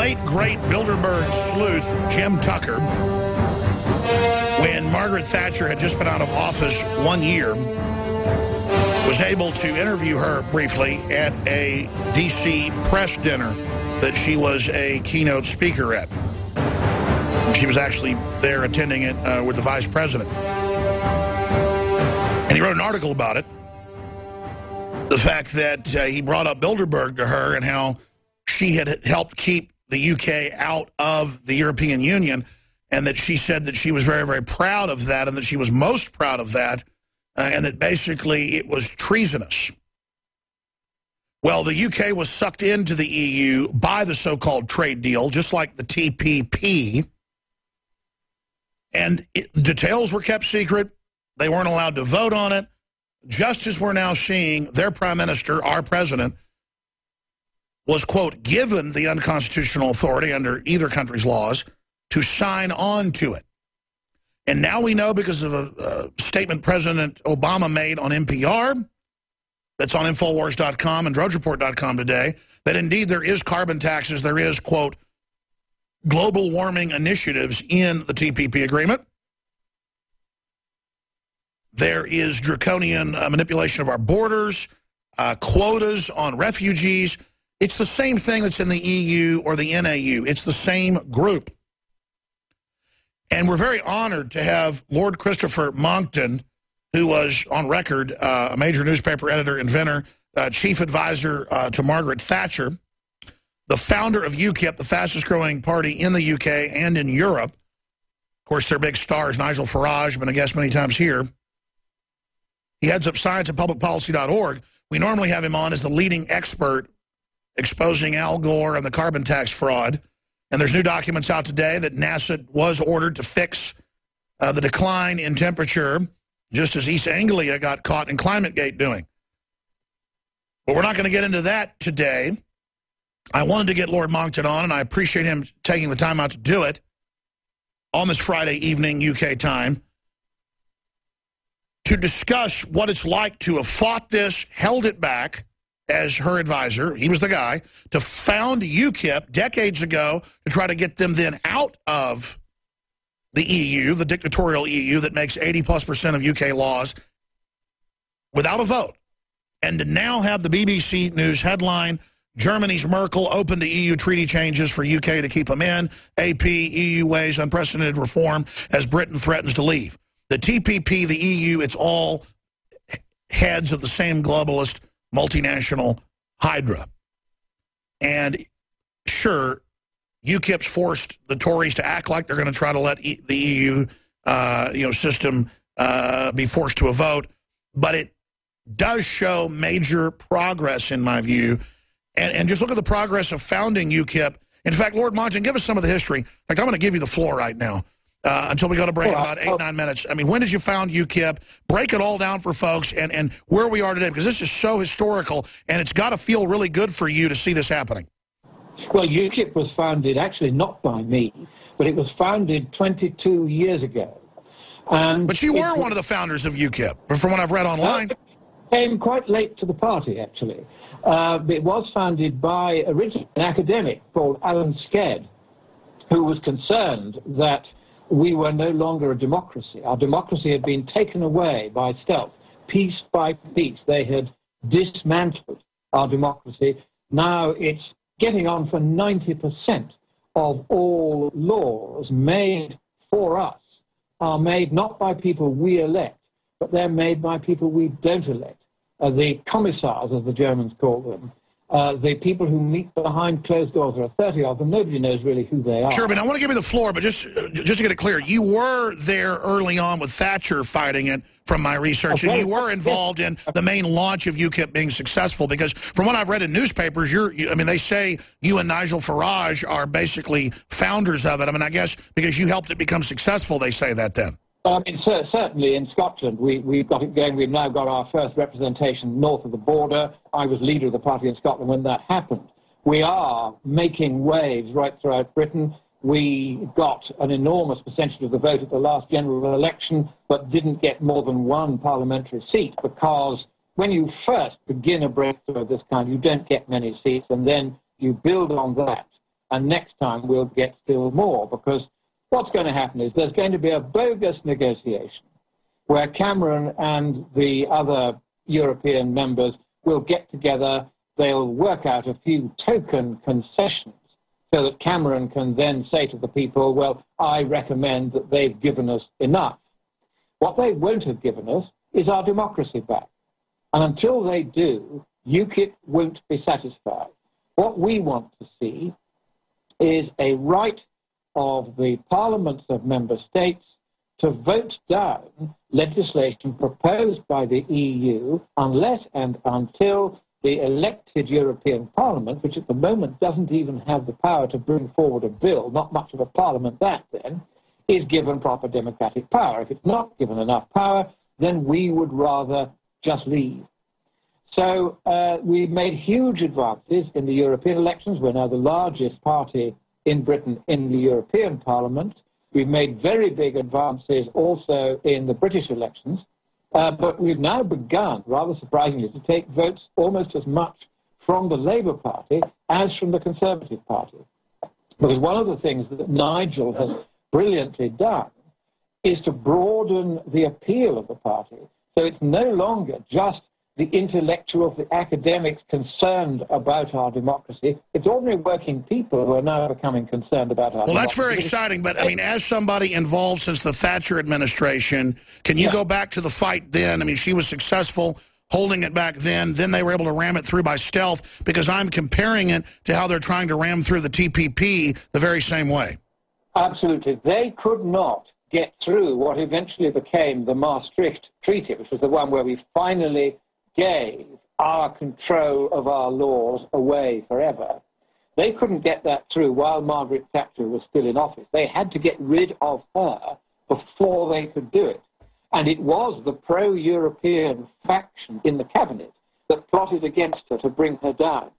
late, great Bilderberg sleuth, Jim Tucker, when Margaret Thatcher had just been out of office 1 year, was able to interview her briefly at a D.C. press dinner that she was a keynote speaker at. She was actually there attending it with the vice president. And he wrote an article about it. The fact that he brought up Bilderberg to her and how she had helped keep the UK out of the European Union, and that she said that she was very, very proud of that, and that she was most proud of that, and that basically it was treasonous. Well, the UK was sucked into the EU by the so-called trade deal, just like the TPP, and details were kept secret. They weren't allowed to vote on it, just as we're now seeing their prime minister, our president, was, quote, given the unconstitutional authority under either country's laws to sign on to it. And now we know, because of a statement President Obama made on NPR, that's on InfoWars.com and DrudgeReport.com today, that indeed there is carbon taxes, there is, quote, global warming initiatives in the TPP agreement. There is draconian manipulation of our borders, quotas on refugees. It's the same thing that's in the EU or the NAU. It's the same group. And we're very honored to have Lord Christopher Monckton, who was on record a major newspaper editor, inventor, chief advisor to Margaret Thatcher, the founder of UKIP, the fastest growing party in the UK and in Europe. Of course, their big star is Nigel Farage, been a guest many times here. He heads up science at publicpolicy.org. We normally have him on as the leading expert exposing Al Gore and the carbon tax fraud. And there's new documents out today that NASA was ordered to fix the decline in temperature, just as East Anglia got caught in ClimateGate doing. But we're not going to get into that today. I wanted to get Lord Monckton on, and I appreciate him taking the time out to do it on this Friday evening UK time, to discuss what it's like to have fought this, held it back as her advisor. He was the guy to found UKIP decades ago to try to get them then out of the EU, the dictatorial EU that makes 80+% of UK laws without a vote. And to now have the BBC News headline, Germany's Merkel open to EU treaty changes for UK to keep them in. AP, EU weighs unprecedented reform as Britain threatens to leave. The TPP, the EU, it's all heads of the same globalist multinational hydra. And sure, UKIP's forced the Tories to act like they're going to try to let the EU system be forced to a vote. But it does show major progress, in my view. And just look at the progress of founding UKIP. In fact, Lord Monckton, give us some of the history. In fact, I'm going to give you the floor right now. Until we go to break in about 8-9 minutes. I mean, when did you found UKIP? Break it all down for folks and where we are today, because this is so historical, and it's got to feel really good for you to see this happening. Well, UKIP was founded actually not by me, but it was founded 22 years ago. But you were one of the founders of UKIP, from what I've read online. It came quite late to the party, actually. It was founded by originally an academic called Alan Sked, who was concerned that we were no longer a democracy. Our democracy had been taken away by stealth, piece by piece. They had dismantled our democracy. Now it's getting on for 90% of all laws made for us are made not by people we elect, but they're made by people we don't elect. The commissars, as the Germans call them, the people who meet behind closed doors, there are 30 of them. Nobody knows really who they are. Sure, but I want to give you the floor, but just to get it clear, you were there early on with Thatcher fighting it, from my research, and you were involved in the main launch of UKIP being successful, because from what I've read in newspapers, I mean, they say you and Nigel Farage are basically founders of it. I mean, I guess because you helped it become successful, they say that then. I mean, certainly in Scotland, we've got it going. We've now got our first representation north of the border. I was leader of the party in Scotland when that happened. We are making waves right throughout Britain. We got an enormous percentage of the vote at the last general election, but didn't get more than one parliamentary seat, because when you first begin a breakthrough of this kind, you don't get many seats, and then you build on that and next time we'll get still more, because what's going to happen is there's going to be a bogus negotiation where Cameron and the other European members will get together, they'll work out a few token concessions so that Cameron can then say to the people, well, I recommend that they've given us enough. What they won't have given us is our democracy back. And until they do, UKIP won't be satisfied. What we want to see is a right of the parliaments of member states to vote down legislation proposed by the EU unless and until the elected European Parliament, which at the moment doesn't even have the power to bring forward a bill, not much of a parliament that then, is given proper democratic power. If it's not given enough power, then we would rather just leave. So we've made huge advances in the European elections. We're now the largest party in Britain in the European Parliament. We've made very big advances also in the British elections. But we've now begun, rather surprisingly, to take votes almost as much from the Labour Party as from the Conservative Party. Because one of the things that Nigel has brilliantly done is to broaden the appeal of the party. So it's no longer just the intellectuals, the academics concerned about our democracy. It's ordinary working people who are now becoming concerned about our democracy. Well, that's very exciting, but, I mean, as somebody involved since the Thatcher administration, can you go back to the fight then? I mean, she was successful holding it back then. Then they were able to ram it through by stealth, because I'm comparing it to how they're trying to ram through the TPP the very same way. Absolutely. They could not get through what eventually became the Maastricht Treaty, which was the one where we finally gave our control of our laws away forever. They couldn't get that through while Margaret Thatcher was still in office. They had to get rid of her before they could do it. And it was the pro-European faction in the cabinet that plotted against her to bring her down,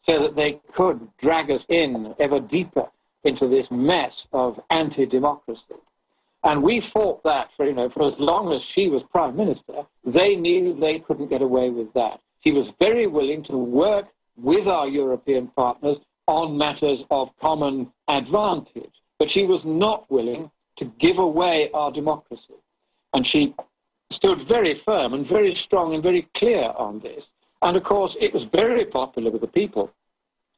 so that they could drag us in ever deeper into this mess of anti-democracy. And we fought that for as long as she was Prime Minister. They knew they couldn't get away with that. She was very willing to work with our European partners on matters of common advantage, but she was not willing to give away our democracy. And she stood very firm and very strong and very clear on this. And of course, it was very popular with the people.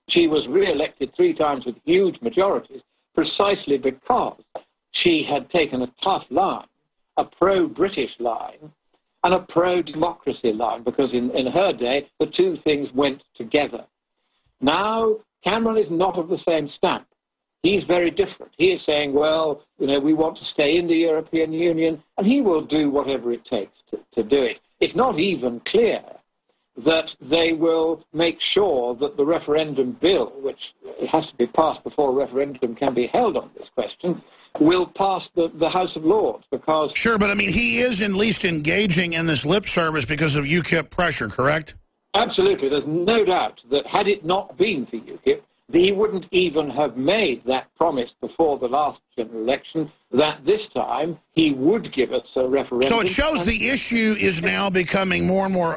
She was re-elected 3 times with huge majorities, precisely because she had taken a tough line, a pro-British line, and a pro-democracy line, because in her day, the two things went together. Now, Cameron is not of the same stamp. He's very different. He is saying, well, we want to stay in the European Union, and he will do whatever it takes to do it. It's not even clear that they will make sure that the referendum bill, which it has to be passed before a referendum can be held on this question, will pass the House of Lords, because... Sure, but I mean, he is at least engaging in this lip service because of UKIP pressure, correct? Absolutely. There's no doubt that had it not been for UKIP, he wouldn't even have made that promise before the last general election that this time he would give us a referendum. So it shows the issue is now becoming more and more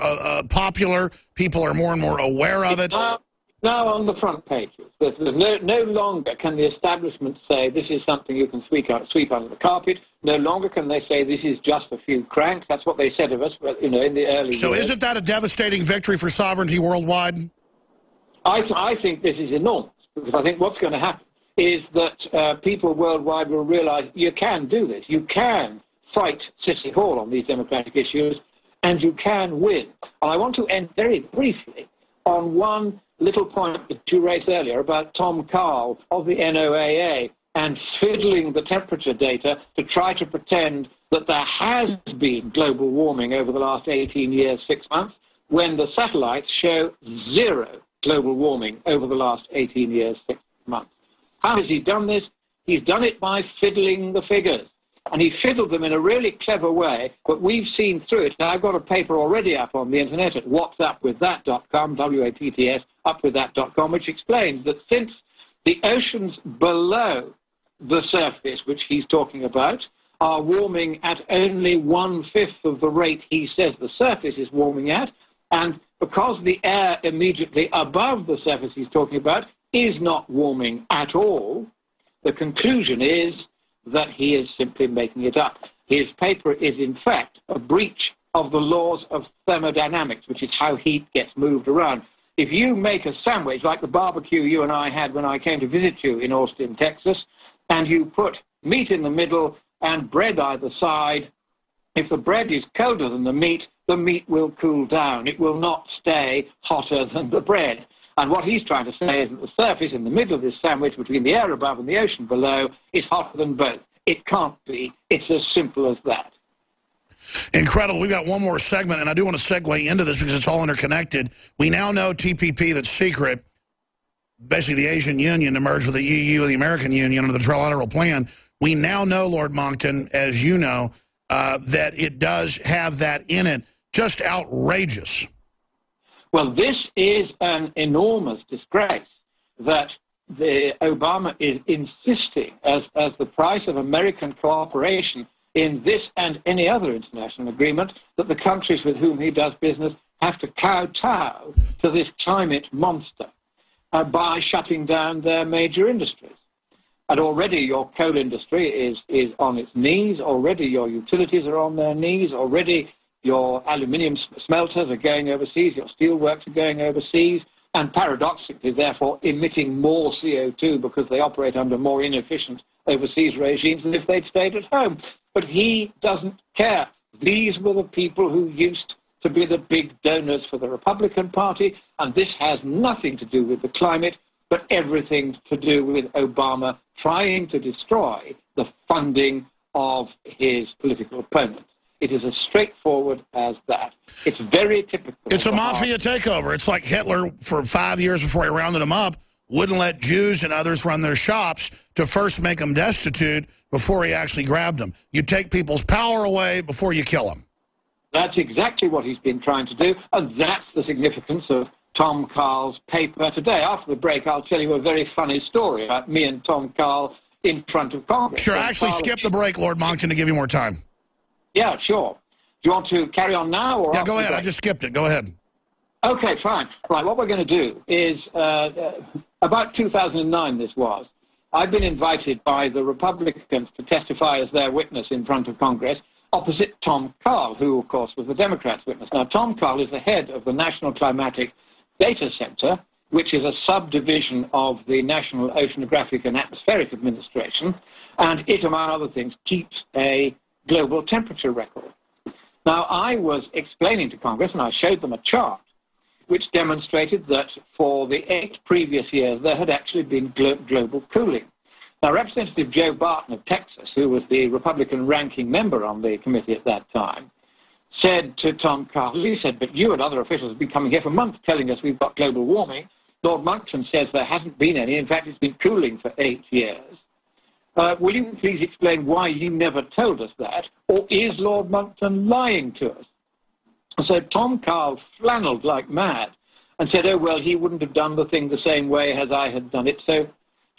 popular. People are more and more aware of it. Now on the front pages. There's no longer can the establishment say this is something you can sweep under the carpet. No longer can they say this is just a few cranks. That's what they said of us, in the early years. So isn't that a devastating victory for sovereignty worldwide? I think this is enormous, because I think what's going to happen is that people worldwide will realize you can do this. You can fight City Hall on these democratic issues, and you can win. And I want to end very briefly on one little point that you raised earlier about Tom Carl of the NOAA and fiddling the temperature data to try to pretend that there has been global warming over the last 18 years, 6 months, when the satellites show 0 global warming over the last 18 years, 6 months. How has he done this? He's done it by fiddling the figures. And he fiddled them in a really clever way, but we've seen through it. Now, I've got a paper already up on the internet at whatsupwiththat.com, W-A-T-T-S, upwiththat.com, which explains that since the oceans below the surface, which he's talking about, are warming at only 1/5 of the rate he says the surface is warming at, and because the air immediately above the surface he's talking about is not warming at all, the conclusion is that he is simply making it up. His paper is, in fact, a breach of the laws of thermodynamics, which is how heat gets moved around. If you make a sandwich like the barbecue you and I had when I came to visit you in Austin, Texas, and you put meat in the middle and bread either side, if the bread is colder than the meat will cool down. It will not stay hotter than the bread. And what he's trying to say is that the surface in the middle of this sandwich between the air above and the ocean below is hotter than both. It can't be. It's as simple as that. Incredible. We've got one more segment, and I do want to segue into this because it's all interconnected. We now know TPP, that's secret. Basically, the Asian Union emerged with the EU and the American Union under the Trilateral Plan. We now know, Lord Monckton, as you know, that it does have that in it. Just outrageous. Well, this is an enormous disgrace that Obama is insisting as the price of American cooperation in this and any other international agreement that the countries with whom he does business have to kowtow to this climate monster by shutting down their major industries. And already your coal industry is on its knees. Already your utilities are on their knees. Already your aluminium smelters are going overseas. Your steelworks are going overseas. And paradoxically, therefore, emitting more CO2 because they operate under more inefficient overseas regimes than if they'd stayed at home. But he doesn't care. These were the people who used to be the big donors for the Republican Party, and this has nothing to do with the climate, but everything to do with Obama trying to destroy the funding of his political opponents. It is as straightforward as that. It's very typical. It's a mafia takeover. It's like Hitler, for 5 years before he rounded them up, wouldn't let Jews and others run their shops to first make them destitute before he actually grabbed them. You take people's power away before you kill them. That's exactly what he's been trying to do, and that's the significance of Tom Carl's paper today. After the break, I'll tell you a very funny story about me and Tom Carl in front of Congress. Sure, I actually skipped the break, Lord Monckton, to give you more time. Yeah, sure. Do you want to carry on now? Or yeah, go ahead. I just skipped it. Go ahead. Okay, fine. Right, what we're going to do is, about 2009 this was, I've been invited by the Republicans to testify as their witness in front of Congress, opposite Tom Carl, who, of course, was the Democrats' witness. Now, Tom Carl is the head of the National Climatic Data Center, which is a subdivision of the National Oceanographic and Atmospheric Administration, and it, among other things, keeps a global temperature record. Now, I was explaining to Congress, and I showed them a chart, which demonstrated that for the 8 previous years, there had actually been global cooling. Now, Representative Joe Barton of Texas, who was the Republican ranking member on the committee at that time, said to Tom Carl, he said, but you and other officials have been coming here for months telling us we've got global warming. Lord Monckton says there hasn't been any. In fact, it's been cooling for 8 years. Will you please explain why you never told us that? Or is Lord Monckton lying to us? So Tom Carl flannelled like mad and said, oh, well, he wouldn't have done the thing the same way as I had done it. So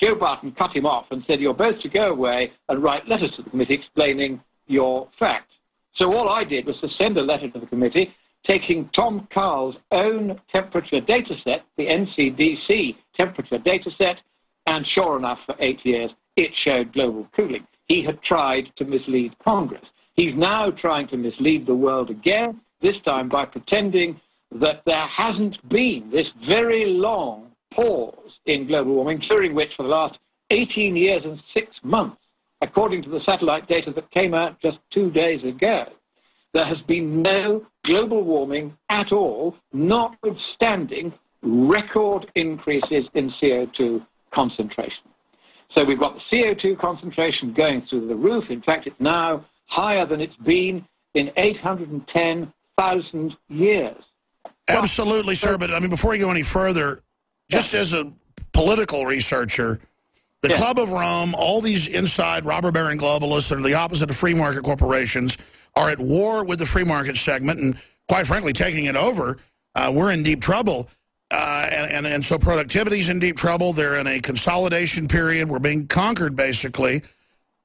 Joe Barton cut him off and said, you're both to go away and write letters to the committee explaining your facts. So all I did was to send a letter to the committee taking Tom Carl's own temperature data set, the NCDC temperature data set, and sure enough, for 8 years, it showed global cooling. He had tried to mislead Congress. He's now trying to mislead the world again, this time by pretending that there hasn't been this very long pause in global warming, during which for the last 18 years and 6 months, according to the satellite data that came out just 2 days ago, there has been no global warming at all, notwithstanding record increases in CO2 concentration. So we've got the CO2 concentration going through the roof. In fact, it's now higher than it's been in 810,000 years. Absolutely, sir. But, I mean, before you go any further, just as a political researcher, the Club of Rome, all these inside robber baron globalists that are the opposite of free market corporations are at war with the free market segment and, quite frankly, taking it over. We're in deep trouble. And so productivity's in deep trouble. They're in a consolidation period. We're being conquered, basically.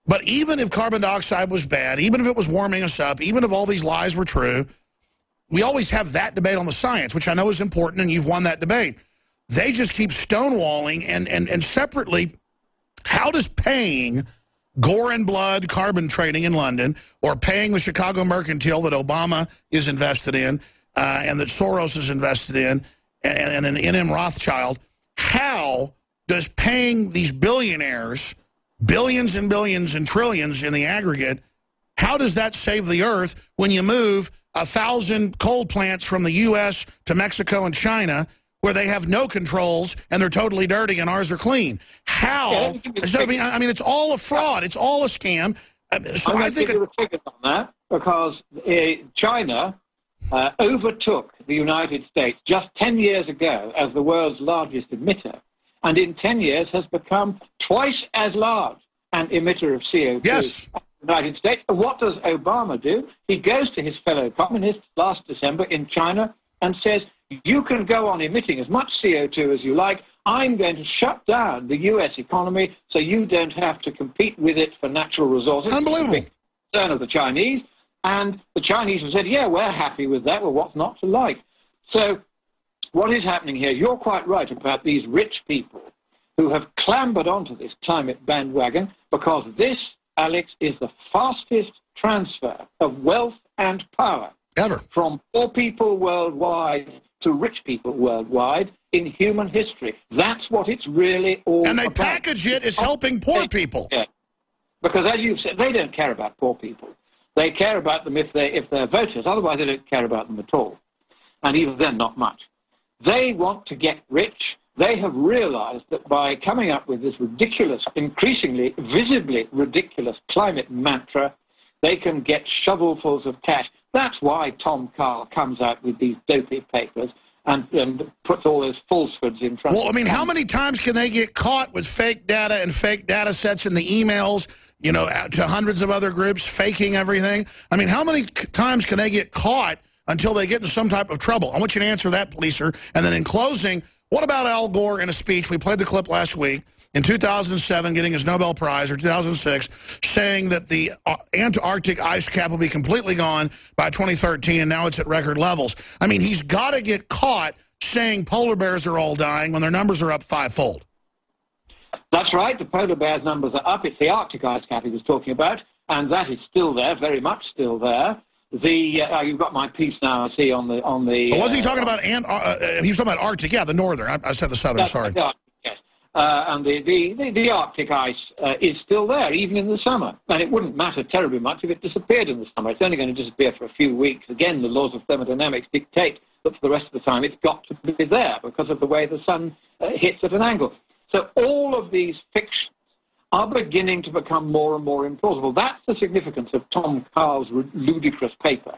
But even if carbon dioxide was bad, even if it was warming us up, even if all these lies were true, we always have that debate on the science, which I know is important, and you've won that debate. they just keep stonewalling. And separately, how does paying gore and blood carbon trading in London, or paying the Chicago Mercantile that Obama is invested in, and that Soros is invested in, and then N.M. Rothschild, how does paying these billionaires billions and billions and trillions in the aggregate, how does that save the earth when you move 1,000 coal plants from the U.S. to Mexico and China, where they have no controls and they're totally dirty and ours are clean? How? So, I mean, it's all a fraud. It's all a scam. So I think give you the figures on that, because China overtook the United States just 10 years ago as the world's largest emitter, and in 10 years has become twice as large an emitter of CO2 yes. as the United States. And what does Obama do? He goes to his fellow communists last December in China and says, you can go on emitting as much CO2 as you like. I'm going to shut down the U.S. economy so you don't have to compete with it for natural resources. Unbelievable. It's a big concern of the Chinese. And the Chinese have said, yeah, we're happy with that. Well, what's not to like? So what is happening here? You're quite right about these rich people who have clambered onto this climate bandwagon, because this, Alex, is the fastest transfer of wealth and power ever from poor people worldwide to rich people worldwide in human history. That's what it's really all about. And they package it as helping poor people. Yeah. Because as you've said, they don't care about poor people. They care about them if they're voters. Otherwise, they don't care about them at all. And even then, not much. They want to get rich. They have realized that by coming up with this ridiculous, increasingly, visibly ridiculous climate mantra, they can get shovelfuls of cash. That's why Tom Carl comes out with these dopey papers and puts all those falsehoods in front of them. Well, I mean, how many times can they get caught with fake data and fake data sets in the emails, you know, to hundreds of other groups, faking everything? I mean, how many times can they get caught until they get into some type of trouble? I want you to answer that, Policer. And then in closing, what about Al Gore in a speech? We played the clip last week. In 2007, getting his Nobel Prize, or 2006, saying that the Antarctic ice cap will be completely gone by 2013, and now it's at record levels. I mean, he's got to get caught saying polar bears are all dying when their numbers are up fivefold. That's right. The polar bears' numbers are up. It's the Arctic ice cap he was talking about, and that is still there, very much still there. You've got my piece now, I see, on the. But wasn't he talking about he was talking about Arctic? Yeah, the northern. I said the southern. Sorry. Yes. And the Arctic ice is still there, even in the summer. And it wouldn't matter terribly much if it disappeared in the summer. It's only going to disappear for a few weeks. Again, the laws of thermodynamics dictate that for the rest of the time it's got to be there because of the way the sun hits at an angle. So all of these fictions are beginning to become more and more implausible. That's the significance of Tom Carl's ludicrous paper,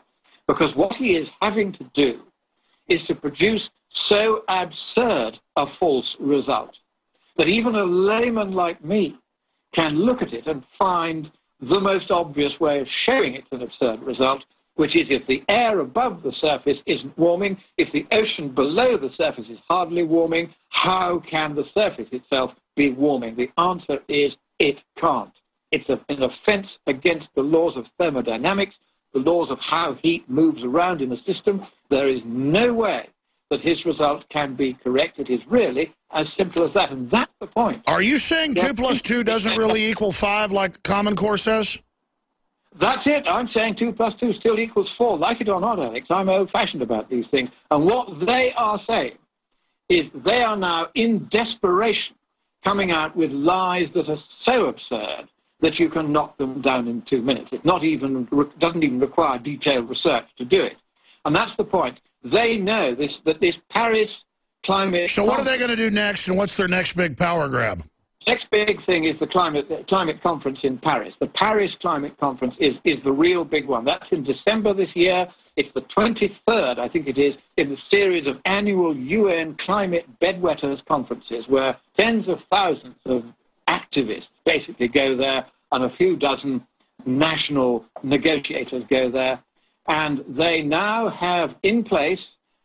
because what he is having to do is to produce so absurd a false result that even a layman like me can look at it and find the most obvious way of showing it's an absurd result, which is if the air above the surface isn't warming, if the ocean below the surface is hardly warming, how can the surface itself be warming? The answer is it can't. It's an offense against the laws of thermodynamics, the laws of how heat moves around in a system. There is no way that his result can be correct. It is really as simple as that, and that's the point. Are you saying 2 plus 2 doesn't really equal 5 like Common Core says? That's it. I'm saying 2 plus 2 still equals 4. Like it or not, Alex, I'm old-fashioned about these things. And what they are saying is they are now in desperation coming out with lies that are so absurd that you can knock them down in 2 minutes. It doesn't even require detailed research to do it. And that's the point. They know that this Paris climate... So what are they going to do next, and what's their next big power grab? Next big thing is the climate conference in Paris. The Paris Climate Conference is the real big one. That's in December this year. It's the 23rd, I think it is, in the series of annual UN climate bedwetters conferences where tens of thousands of activists basically go there and a few dozen national negotiators go there. And they now have in place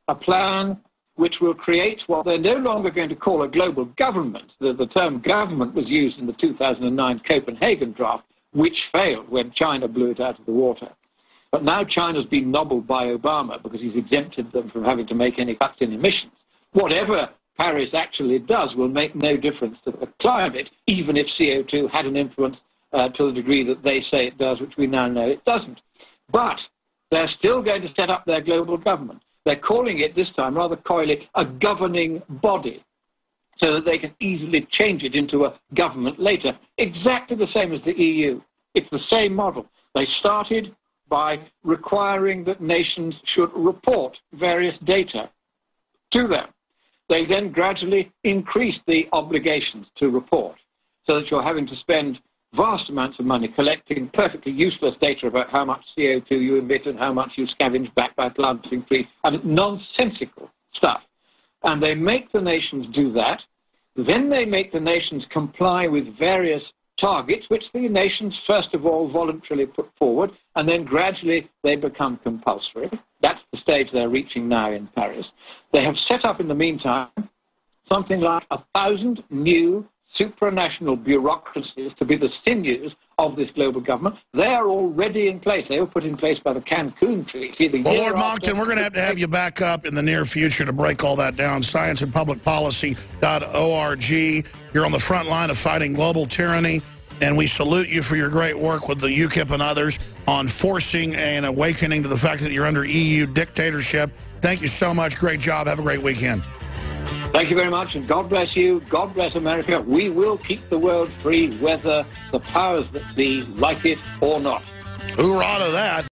a plan which will create what they're no longer going to call a global government. The term government was used in the 2009 Copenhagen draft, which failed when China blew it out of the water. But now China's been nobbled by Obama because he's exempted them from having to make any cuts in emissions. Whatever Paris actually does will make no difference to the climate, even if CO2 had an influence to the degree that they say it does, which we now know it doesn't. But they're still going to set up their global government. They're calling it this time, rather coyly, a governing body, so that they can easily change it into a government later, exactly the same as the EU. It's the same model. They started by requiring that nations should report various data to them. They then gradually increased the obligations to report, so that you're having to spend vast amounts of money collecting perfectly useless data about how much CO2 you emit and how much you scavenge back by planting trees, and nonsensical stuff. And they make the nations do that. Then they make the nations comply with various targets, which the nations first of all voluntarily put forward, and then gradually they become compulsory. That's the stage they're reaching now in Paris. They have set up in the meantime something like 1,000 new supranational bureaucracies to be the sinews of this global government. They're already in place. They were put in place by the Cancun Treaty. Well, Lord Monckton, we're going to have you back up in the near future to break all that down. Scienceandpublicpolicy.org. You're on the front line of fighting global tyranny, and we salute you for your great work with the UKIP and others on forcing and awakening to the fact that you're under EU dictatorship. Thank you so much. Great job. Have a great weekend. Thank you very much, and God bless you. God bless America. We will keep the world free, whether the powers that be like it or not. Hoorah to that.